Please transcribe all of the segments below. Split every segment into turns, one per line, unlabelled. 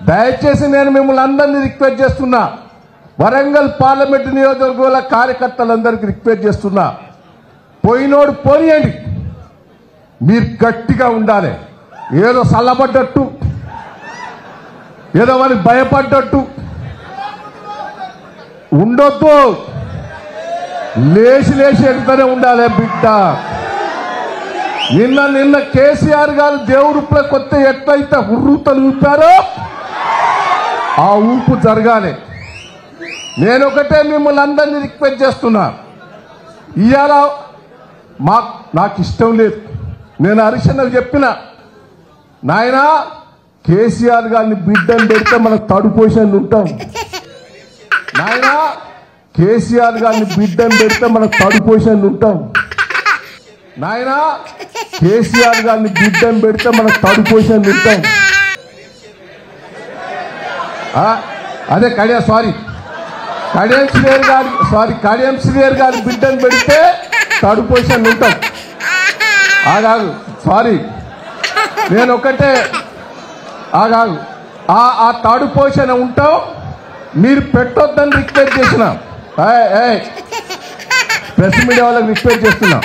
దయచేసి నేను మిమ్మల్ని అందరినీ రిక్వెస్ట్ చేస్తున్నా, వరంగల్ పార్లమెంటు నియోజకవర్గాల కార్యకర్తలందరికీ రిక్వెస్ట్ చేస్తున్నా, పోయినోడు పోనీయండి, మీరు గట్టిగా ఉండాలి. ఏదో సల్లబడ్డట్టు, ఏదో వారికి భయపడ్డట్టు ఉండొద్దు. లేచి లేచి ఎడుతూనే ఉండాలి బిడ్డ. నిన్న కేసీఆర్ గారు దేవుడిపై కొత్త ఎట్లయితే ఉర్రూతలు ఊపారో ఆ ఊపు జరగాలి. నేను ఒకటే మిమ్మల్ని అందరినీ రిక్వెస్ట్ చేస్తున్నా, ఇవాళ నాకు ఇష్టం లేదు. నేను హరిశన్నకు చెప్పిన, నాయనా కేసీఆర్ గారిని బిడ్డను పెడితే మనకు థర్డ్ పొజిషన్ ఉంటాం. నాయనా కేసీఆర్ గారిని బిడ్డను పెడితే మనకు థర్డ్ పొజిషన్ ఉంటాం. నాయనా కేసీఆర్ గారిని బిడ్డను పెడితే మనకు థర్డ్ పొజిషన్ ఉంటాం. అదే కడియం శ్రీహరి గారి బిడ్డను పెడితే థర్డ్ పొజిషన్ ఉంటాం. ఆగాగు, సారీ, నేను ఒకటే ఆగాగు, ఆ థర్డ్ పొజిషన్ ఉంటాం. మీరు పెట్టొద్దని రిక్వెస్ట్ చేసిన, ప్రెస్ మీడియా వాళ్ళకి రిక్వెస్ట్ చేస్తున్నా.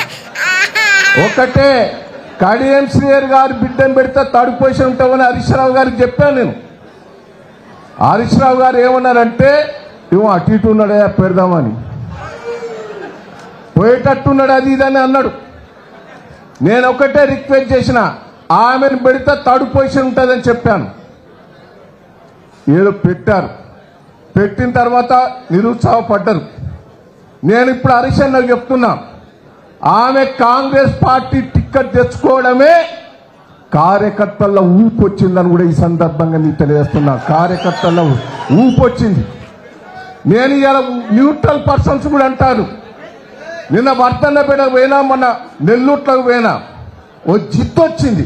ఒకటే కడియం శ్రీహరి గారి బిడ్డను పెడితే థర్డ్ పొజిషన్ ఉంటామని హరీష్ రావు గారికి చెప్పాను నేను. హరీష్ రావు గారు ఏమన్నారంటే, ఇవ్వ అటు ఇటు ఉన్నాడే పెడదామని, పోయేటట్టున్నాడు అది ఇదని అన్నాడు. నేను ఒకటే రిక్వెస్ట్ చేసిన, ఆమెను పెడితే థర్డ్ పొజిషన్ ఉంటుందని చెప్పాను. ఏదో పెట్టారు, పెట్టిన తర్వాత నిరుత్సాహపడ్డారు. నేను ఇప్పుడు హరీష్ అన్నకు చెప్తున్నా, ఆమె కాంగ్రెస్ పార్టీ టిక్కెట్ తెచ్చుకోవడమే కార్యకర్తల్లో ఊపు వచ్చిందని కూడా ఈ సందర్భంగా నీకు తెలియజేస్తున్నా. కార్యకర్తల్లో ఊపు వచ్చింది. నేను ఇలా న్యూట్రల్ పర్సన్స్ కూడా అంటాను. నిన్న వర్తన్నపేటకు పోయినా, మొన్న నెల్లూట్లకు పోయినా, ఓ జిత్తు వచ్చింది.